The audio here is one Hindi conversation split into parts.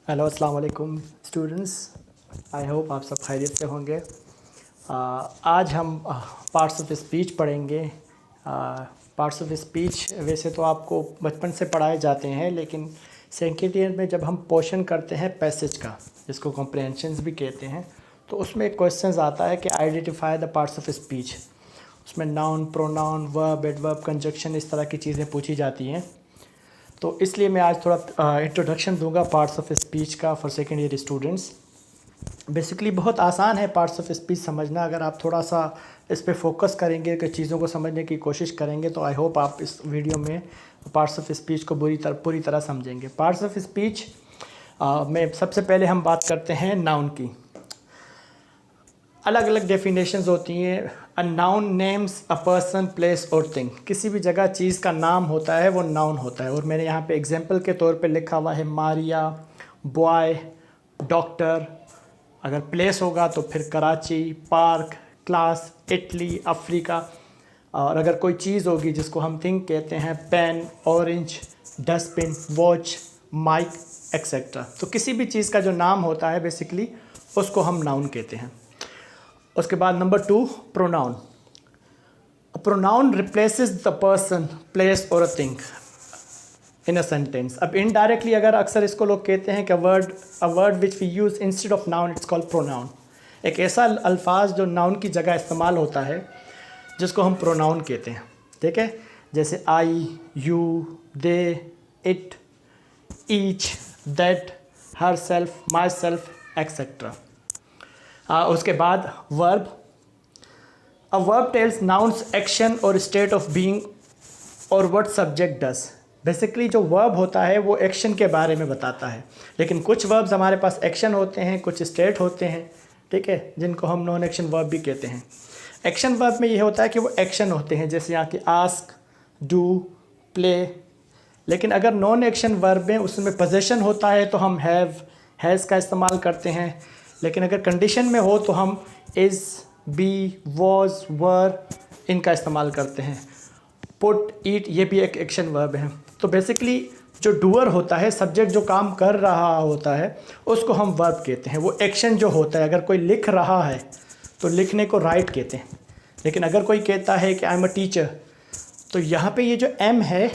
हेलो अस्सलाम वालेकुम स्टूडेंट्स। आई होप आप सब खैरियत से होंगे। आज हम पार्ट्स ऑफ स्पीच पढ़ेंगे। पार्ट्स ऑफ स्पीच वैसे तो आपको बचपन से पढ़ाए जाते हैं, लेकिन सेकेंड ईयर में जब हम पोर्शन करते हैं पैसेज का, जिसको कॉम्प्रहेंशंस भी कहते हैं, तो उसमें एक क्वेश्चन आता है कि identify the parts of speech. उसमें noun, pronoun, verb, adverb, conjunction, इस तरह की चीज़ें पूछी जाती हैं। तो इसलिए मैं आज थोड़ा इंट्रोडक्शन दूंगा पार्ट्स ऑफ स्पीच का for second year students. Basically बहुत आसान है पार्ट्स ऑफ स्पीच समझना। अगर आप थोड़ा सा इस पे फोकस करेंगे, कि चीज़ों को समझने की कोशिश करेंगे, तो आई होप आप इस वीडियो में पार्ट्स ऑफ स्पीच को पूरी तरह समझेंगे। पार्ट्स ऑफ स्पीच में सबसे पहले हम बात करते हैं नाउन की। अलग अलग डेफिनेशंस होती हैं। A noun names a person, place और थिंग। किसी भी जगह चीज़ का नाम होता है वो नाउन होता है। और मैंने यहाँ पे एग्जांपल के तौर पे लिखा हुआ है मारिया, बॉय, डॉक्टर। अगर प्लेस होगा तो फिर Karachi, park, class, Italy, Africa. और अगर कोई चीज़ होगी जिसको हम थिंग कहते हैं, pen, orange, dustbin, watch, mic, etcetera. तो किसी भी चीज़ का जो नाम होता है बेसिकली उसको हम नाउन कहते हैं। उसके बाद number 2, pronoun. Pronoun replaces the person, place और a thing in a sentence. अब इनडायरेक्टली अगर अक्सर इसको लोग कहते हैं कि a word which we use instead of noun, it's called pronoun. एक ऐसा अल्फाज जो नाउन की जगह इस्तेमाल होता है जिसको हम प्रोनाउन कहते हैं। ठीक है, जैसे I, you, they, it, each, that, herself, myself, etcetera. उसके बाद verb. A verb tells nouns action और स्टेट ऑफ बीइंग और व्हाट सब्जेक्ट डज। बेसिकली जो वर्ब होता है वो एक्शन के बारे में बताता है, लेकिन कुछ वर्ब्स हमारे पास एक्शन होते हैं, कुछ स्टेट होते हैं, ठीक है, जिनको हम नॉन एक्शन वर्ब भी कहते हैं। एक्शन वर्ब में ये होता है कि वो एक्शन होते हैं, जैसे यहाँ की आस्क, डू, प्ले। लेकिन अगर नॉन एक्शन वर्ब में उसमें पोजेशन होता है तो हम हैव, हैज़ का इस्तेमाल करते हैं। लेकिन अगर कंडीशन में हो तो हम इज़, बी, वॉज, वर, इनका इस्तेमाल करते हैं। पुट, ईट, ये भी एक एक्शन वर्ब है। तो बेसिकली जो डूअर होता है, सब्जेक्ट जो काम कर रहा होता है, उसको हम वर्ब कहते हैं। वो एक्शन जो होता है, अगर कोई लिख रहा है तो लिखने को राइट कहते हैं। लेकिन अगर कोई कहता है कि आई एम अ टीचर, तो यहाँ पे ये जो एम है,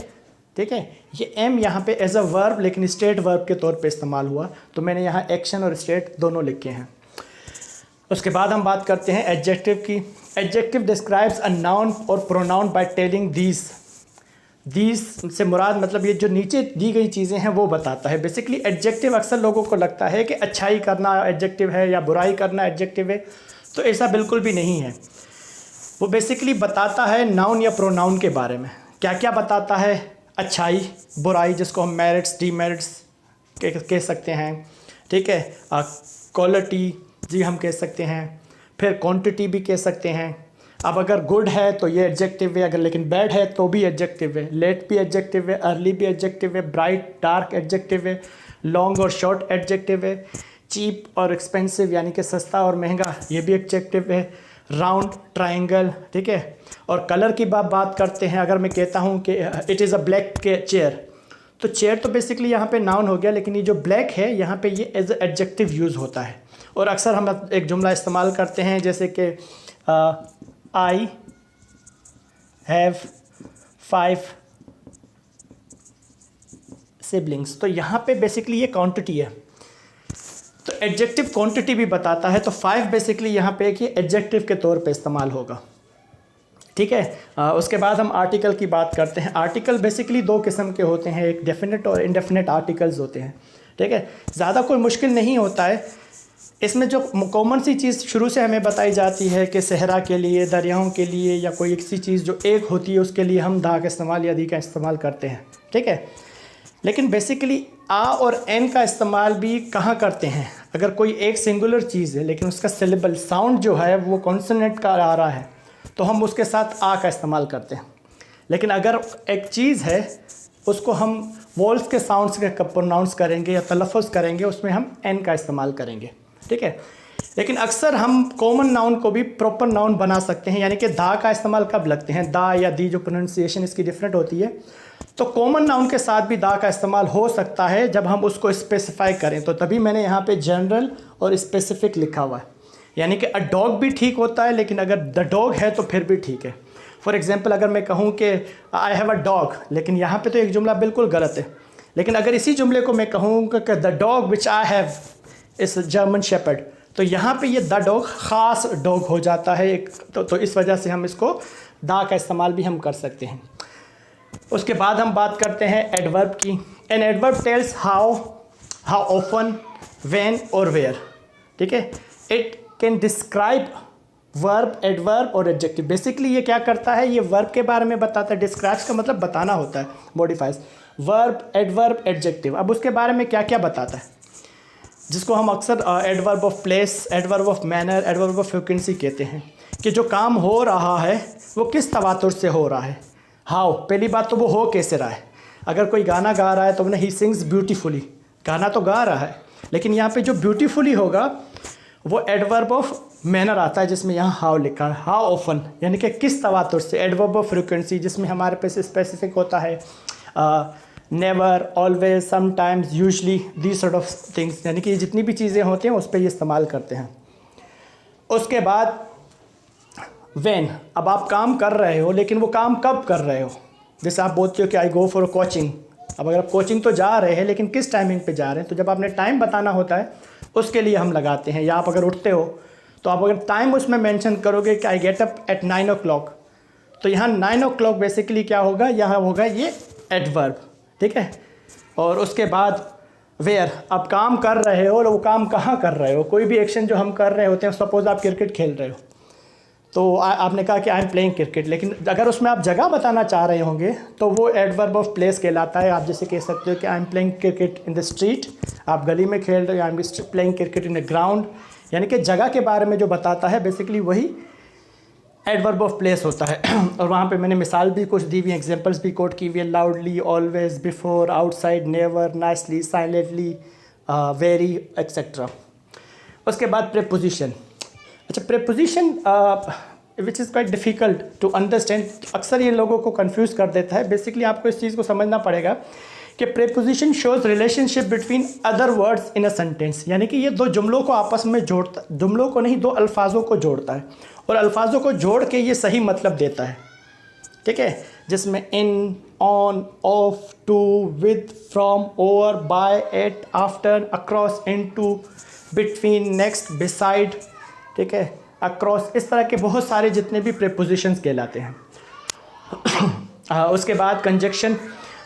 ठीक है, ये एम यहाँ पे एज अ वर्ब, लेकिन स्टेट वर्ब के तौर पे इस्तेमाल हुआ, तो मैंने यहाँ एक्शन और स्टेट दोनों लिखे हैं। उसके बाद हम बात करते हैं एडजेक्टिव की। एडजेक्टिव डिस्क्राइब्स अ नाउन और प्रोनाउन बाय टेलिंग दीज से मुराद, मतलब ये जो नीचे दी गई चीज़ें हैं वो बताता है। बेसिकली एडजेक्टिव अक्सर लोगों को लगता है कि अच्छाई करना एडजेक्टिव है या बुराई करना एडजेक्टिव है, तो ऐसा बिल्कुल भी नहीं है। वो बेसिकली बताता है नाउन या प्रोनाउन के बारे में। क्या क्या बताता है? अच्छाई, बुराई, जिसको हम मेरिट्स, डीमेरिट्स कह सकते हैं, ठीक है, क्वालिटी जी हम कह सकते हैं, फिर क्वांटिटी भी कह सकते हैं। अब अगर गुड है तो ये एडजेक्टिव है, अगर लेकिन बैड है तो भी एडजेक्टिव है। लेट भी एडजेक्टिव है, अर्ली भी एडजेक्टिव है, ब्राइट डार्क एडजेक्टिव है, लॉन्ग और शॉर्ट एडजेक्टिव है, चीप और एक्सपेंसिव यानी कि सस्ता और महंगा, ये भी एडजेक्टिव है, राउंड, ट्राइंगल, ठीक है। और कलर की बात करते हैं। अगर मैं कहता हूँ कि it is a black chair, तो चेयर तो बेसिकली यहाँ पे नाउन हो गया, लेकिन ये जो ब्लैक है यहाँ पे ये एज एडजेक्टिव यूज़ होता है। और अक्सर हम एक जुमला इस्तेमाल करते हैं, जैसे कि आई हैव 5 सिबलिंग्स, तो यहाँ पे बेसिकली ये क्वांटिटी है, तो एडजेक्टिव क्वांटिटी भी बताता है। तो 5 बेसिकली यहाँ पे एक ये एडजेक्टिव के तौर पे इस्तेमाल होगा, ठीक है। उसके बाद हम आर्टिकल की बात करते हैं। आर्टिकल बेसिकली 2 किस्म के होते हैं, एक डेफिनेट और इनडेफिनेट आर्टिकल्स होते हैं, ठीक है। ज़्यादा कोई मुश्किल नहीं होता है इसमें। जो कॉमन सी चीज़ शुरू से हमें बताई जाती है कि सहरा के लिए, दरियाओं के लिए, या कोई एक सी चीज़ जो एक होती है उसके लिए हम दा का इस्तेमाल या दी का इस्तेमाल करते हैं, ठीक है। लेकिन बेसिकली आ और एन का इस्तेमाल भी कहाँ करते हैं? अगर कोई एक सिंगुलर चीज़ है लेकिन उसका सिलेबल साउंड जो है वो कॉन्सोनेंट का आ रहा है, तो हम उसके साथ आ का इस्तेमाल करते हैं। लेकिन अगर एक चीज़ है उसको हम वॉल्स के साउंड्स के प्रोनाउंस करेंगे या तलफ़ुज़ करेंगे, उसमें हम एन का इस्तेमाल करेंगे, ठीक है। लेकिन अक्सर हम कॉमन नाउन को भी प्रॉपर नाउन बना सकते हैं, यानी कि दा का इस्तेमाल कब लगते हैं, दा या दी, जो प्रोनाउंसिएशन इसकी डिफरेंट होती है। तो कॉमन नाउन के साथ भी दा का इस्तेमाल हो सकता है जब हम उसको स्पेसिफाई करें, तो तभी मैंने यहाँ पे जनरल और स्पेसिफिक लिखा हुआ है। यानी कि अ डॉग भी ठीक होता है, लेकिन अगर द डॉग है तो फिर भी ठीक है। फॉर एग्जांपल अगर मैं कहूँ कि आई हैव अ डॉग, लेकिन यहाँ पे तो एक जुमला बिल्कुल गलत है। लेकिन अगर इसी जुमले को मैं कहूँ कि the dog which I have इस जर्मन शेपर्ड, तो यहाँ पे ये द डॉग ख़ास डॉग हो जाता है एक, तो इस वजह से हम इसको दा का इस्तेमाल भी हम कर सकते हैं। उसके बाद हम बात करते हैं एडवर्ब की। An adverb tales how, how often, when और वेयर। ठीक है, it can describe verb, adverb और एडजेक्टिव। बेसिकली ये क्या करता है, ये वर्ब के बारे में बताता है। डिस्क्राइब का मतलब बताना होता है, मॉडिफाइज। Verb, adverb, adjective. अब उसके बारे में क्या क्या बताता है, जिसको हम अक्सर adverb of place, adverb of manner, adverb of frequency कहते हैं, कि जो काम हो रहा है वो किस तवातुर से हो रहा है। हाउ, पहली बात तो वो हो कैसे रहा है। अगर कोई गाना गा रहा है तो ही सिंग्स ब्यूटीफुली, गाना तो गा रहा है, लेकिन यहाँ पे जो ब्यूटीफुली होगा वो एडवर्ब ऑफ मैनर आता है, जिसमें यहाँ हाउ लिखा है। हाउ ऑफन यानी कि किस तवातुर से। एडवर्ब ऑफ फ्रीक्वेंसी जिसमें हमारे पास स्पेसिफिक होता है, never, always, sometimes, usually, these sort of things, यानी कि जितनी भी चीज़ें होती हैं उस पर ये इस्तेमाल करते हैं। उसके बाद व्हेन, अब आप काम कर रहे हो, लेकिन वो काम कब कर रहे हो। जैसे आप बोलते हो कि आई गो फॉर कोचिंग। अब अगर आप कोचिंग तो जा रहे हैं, लेकिन किस टाइमिंग पे जा रहे हैं, तो जब आपने टाइम बताना होता है उसके लिए हम लगाते हैं। या आप अगर उठते हो तो आप अगर टाइम उसमें मेंशन करोगे कि I get up at 9 o'clock, तो यहाँ 9 o'clock बेसिकली क्या होगा, यहाँ होगा ये एडवर्ब। ठीक है, और उसके बाद वेयर, आप काम कर रहे हो, वो काम कहाँ कर रहे हो। कोई भी एक्शन जो हम कर रहे होते हैं, सपोज आप क्रिकेट खेल रहे हो, तो आपने कहा कि आई एम प्लेइंग क्रिकेट, लेकिन अगर उसमें आप जगह बताना चाह रहे होंगे तो वो एडवर्ब ऑफ प्लेस कहलाता है। आप जैसे कह सकते हो कि I am playing cricket in the street, आप गली में खेल रहे हो, I am playing cricket in the ground, यानी कि जगह के बारे में जो बताता है बेसिकली वही एडवर्ब ऑफ प्लेस होता है। और वहाँ पे मैंने मिसाल भी कुछ दी हुई, एग्जांपल्स भी कोट की हुई है। Loudly, always, before, outside, never, nicely, silently, very, etcetera. उसके बाद प्रीपोजिशन। अच्छा, preposition which is quite difficult to understand, अक्सर ये लोगों को कंफ्यूज कर देता है। बेसिकली आपको इस चीज़ को समझना पड़ेगा कि preposition shows relationship between other words in a sentence, यानी कि ये दो जुमलों को आपस में जोड़ता, जुमलों को नहीं, दो अल्फाजों को जोड़ता है, और अल्फाजों को जोड़ के ये सही मतलब देता है। ठीक है, जिसमें in, on, of, to, with, from, over, by, at, after, across, into, between, next, beside, ठीक है, अक्रॉस, इस तरह के बहुत सारे जितने भी प्रीपोजिशंस कहलाते हैं। उसके बाद conjunction.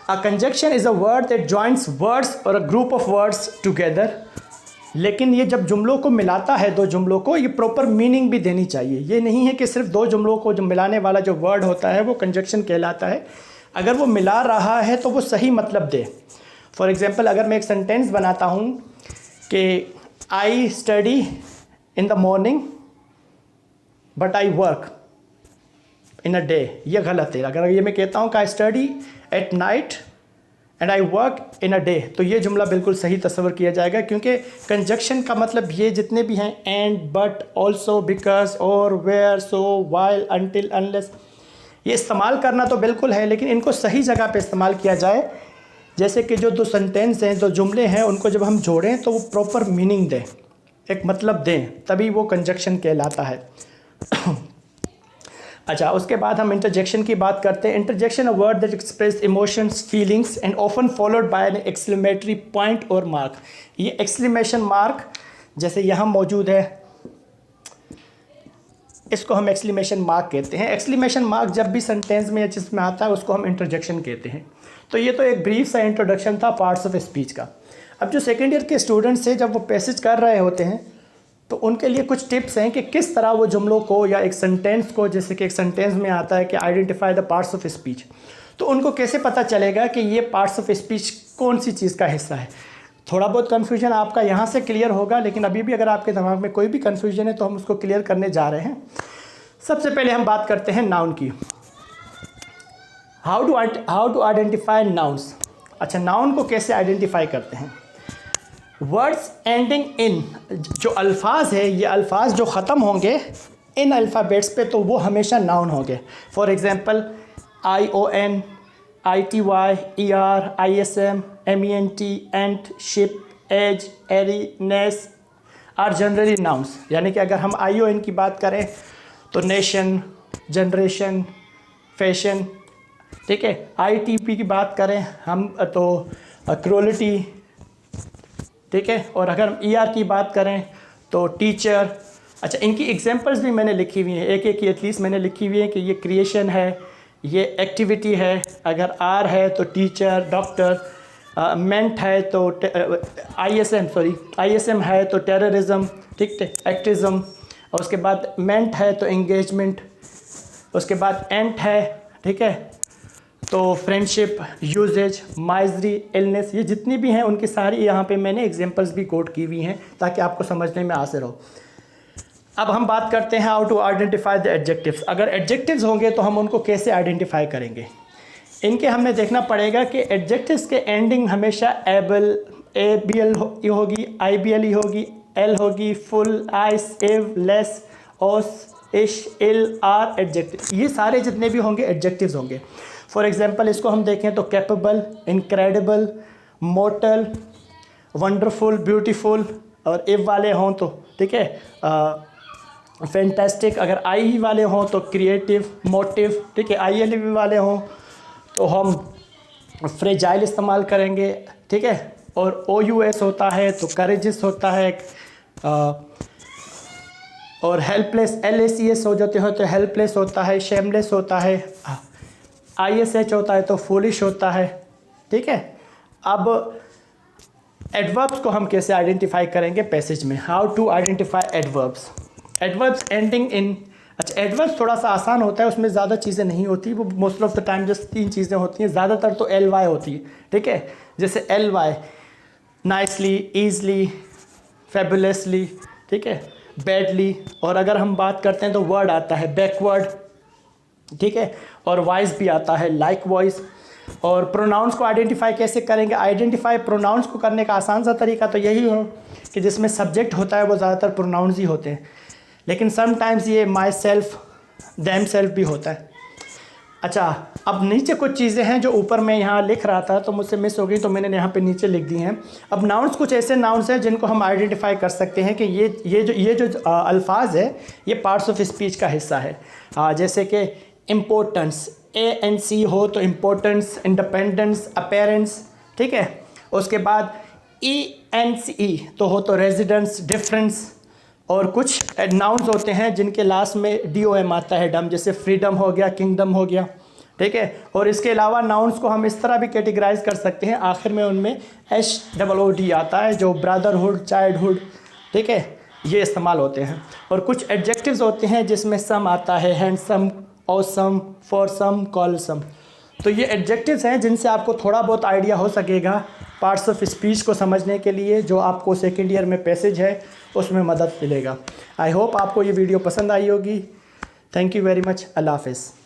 A conjunction is a word that joints words और a group of words together. लेकिन ये जब जुमलों को मिलाता है, दो जुमलों को, ये प्रॉपर मीनिंग भी देनी चाहिए। ये नहीं है कि सिर्फ दो जुमलों को जो मिलाने वाला जो वर्ड होता है वो कंजक्शन कहलाता है। अगर वो मिला रहा है तो वो सही मतलब दे। फॉर एग्जांपल, अगर मैं एक सेंटेंस बनाता हूँ कि I study in the morning but I work in a day, ये गलत है। अगर ये मैं कहता हूँ कि I study at night and I work in a day, तो ये जुमला बिल्कुल सही तस्वर किया जाएगा, क्योंकि कंजक्शन का मतलब ये जितने भी हैं, एंड, बट, ऑल्सो, बिकॉज, और, where, so, while, until, unless, ये इस्तेमाल करना तो बिल्कुल है, लेकिन इनको सही जगह पे इस्तेमाल किया जाए। जैसे कि जो दो सेंटेंस हैं, दो जुमले हैं, उनको जब हम जोड़ें तो वो प्रॉपर मीनिंग दें, एक मतलब दें, तभी वो कंजक्शन कहलाता है। अच्छा, उसके बाद हम इंटरजेक्शन की बात करते हैं। Interjection a word that express emotions, feelings and often followed by an exclamatory point और मार्क। ये एक्सक्लेमेशन मार्क जैसे यहाँ मौजूद है, इसको हम एक्सक्लेमेशन मार्क कहते हैं। एक्सक्लेमेशन मार्क जब भी सेंटेंस में या जिसमें आता है उसको हम इंटरजेक्शन कहते हैं। तो ये तो एक ब्रीफ सा इंट्रोडक्शन था पार्ट्स ऑफ स्पीच का। अब जो सेकेंड ईयर के स्टूडेंट्स हैं, जब वो पैसेज कर रहे होते हैं तो उनके लिए कुछ टिप्स हैं कि किस तरह वो जुमलों को या एक सेंटेंस को, जैसे कि एक सेंटेंस में आता है कि identify the parts of speech, तो उनको कैसे पता चलेगा कि ये पार्ट्स ऑफ स्पीच कौन सी चीज़ का हिस्सा है। थोड़ा बहुत कन्फ्यूजन आपका यहाँ से क्लियर होगा, लेकिन अभी भी अगर आपके दिमाग में कोई भी कन्फ्यूजन है तो हम उसको क्लियर करने जा रहे हैं। सबसे पहले हम बात करते हैं नाउन की। How to identify nouns. अच्छा, नाउन को कैसे आइडेंटिफाई करते हैं। वर्ड्स एंडिंग इन, जो अल्फाज है ये अल्फाज जो ख़त्म होंगे इन अल्फ़ाबेट्स पे तो वो हमेशा नाउन होंगे। For example ION, ITY, ER, ISM, MENT, ant, ship, age, ary, ness are generally nouns. यानी कि अगर हम ION की बात करें तो नेशन, जनरेशन, फैशन, ठीक है। ITP की बात करें हम तो क्रोलिटी, ठीक है। और अगर हम ER की बात करें तो टीचर। अच्छा, इनकी एग्जांपल्स भी मैंने लिखी हुई हैं, एक एक की एटलीस्ट मैंने लिखी हुई है कि ये क्रिएशन है, ये एक्टिविटी है। अगर R है तो टीचर, डॉक्टर, मेंट है तो ISM है तो टेररिज्म, ठीक है, एक्टिज्म। और उसके बाद मेंट है तो एंगेजमेंट, उसके बाद एंट है, ठीक है, तो फ्रेंडशिप, यूजेज, माइजरी, इलनेस, ये जितनी भी हैं उनकी सारी यहाँ पे मैंने एग्जांपल्स भी कोट की हुई हैं ताकि आपको समझने में आसान हो। अब हम बात करते हैं how to identify the adjectives. अगर एडजेक्टिव्स होंगे तो हम उनको कैसे आइडेंटिफाई करेंगे। इनके हमें देखना पड़ेगा कि एडजेक्टिव्स के एंडिंग हमेशा एबल, ABL होगी, IBL होगी, L होगी, फुल, आइस, एव, लेस, ओस, इश, इल, आर एडजेक्टिव। ये सारे जितने भी होंगे एडजेक्टिव्स होंगे। फॉर एग्जांपल इसको हम देखें तो capable, incredible, mortar, wonderful, beautiful, और इव वाले हों तो ठीक है फैंटास्टिक। अगर आई वाले हों तो क्रिएटिव, मोटिव, ठीक है। ILV वाले हों तो हम फ्रेजाइल इस्तेमाल करेंगे, ठीक है। और OUS होता है तो करेजियस होता है, और हेल्पलेस LACS हो जाते हो तो हेल्पलेस होता है, शेमलेस होता है, ISH होता है तो फूलिश होता है, ठीक है। अब एडवर्ब्स को हम कैसे आइडेंटिफाई करेंगे पैसेज में, how to identify adverbs. Adverbs ending in, अच्छा एडवर्ब्स थोड़ा सा आसान होता है, उसमें ज़्यादा चीज़ें नहीं होती, वो most of the time just 3 चीज़ें होती हैं, ज़्यादातर तो LY होती है, ठीक है। जैसे LY नाइसली, ईजली, फेबुलसली, ठीक है, बैडली। और अगर हम बात करते हैं तो वर्ड आता है बैकवर्ड, ठीक है, और वॉइस भी आता है लाइक वॉइस। और प्रोनाउंस को आइडेंटिफाई कैसे करेंगे, आइडेंटिफाई प्रोनाउंस को करने का आसान सा तरीका तो यही हो कि जिसमें सब्जेक्ट होता है वो ज़्यादातर प्रोनाउंस ही होते हैं, लेकिन समटाइम्स ये माई सेल्फ, दैम सेल्फ भी होता है। अच्छा, अब नीचे कुछ चीज़ें हैं जो ऊपर मैं यहाँ लिख रहा था तो मुझसे मिस हो गई, तो मैंने यहाँ पे नीचे लिख दी हैं। अब नाउन्स कुछ ऐसे नाउन्स हैं जिनको हम आइडेंटिफाई कर सकते हैं कि ये जो अल्फाज है ये पार्ट्स ऑफ स्पीच का हिस्सा है। जैसे कि इम्पोर्टेंस, ANC हो तो इम्पोर्टेंस, इंडिपेंडेंस, अपेरेंस, ठीक है। उसके बाद ENCE तो हो तो रेजिडेंस, डिफरेंस। और कुछ नाउन्स होते हैं जिनके लास्ट में DOM आता है, डम, जैसे फ्रीडम हो गया, किंगडम हो गया, ठीक है। और इसके अलावा नाउन्स को हम इस तरह भी कैटेगराइज कर सकते हैं, आखिर में उनमें SOOD आता है जो ब्रदरहुड, चाइल्डहुड, ठीक है, ये इस्तेमाल होते हैं। और कुछ एडजेक्टिव्स होते हैं जिसमें सम आता है, हैंडसम, ऑसम, फॉरसम, कॉलसम। तो ये एडजेक्टिव्स हैं जिनसे आपको थोड़ा बहुत आइडिया हो सकेगा पार्ट्स ऑफ स्पीच को समझने के लिए, जो आपको सेकेंड ईयर में पैसेज है उसमें मदद मिलेगा। आई होप आपको ये वीडियो पसंद आई होगी। Thank you very much. अल्लाह हाफ़िज़।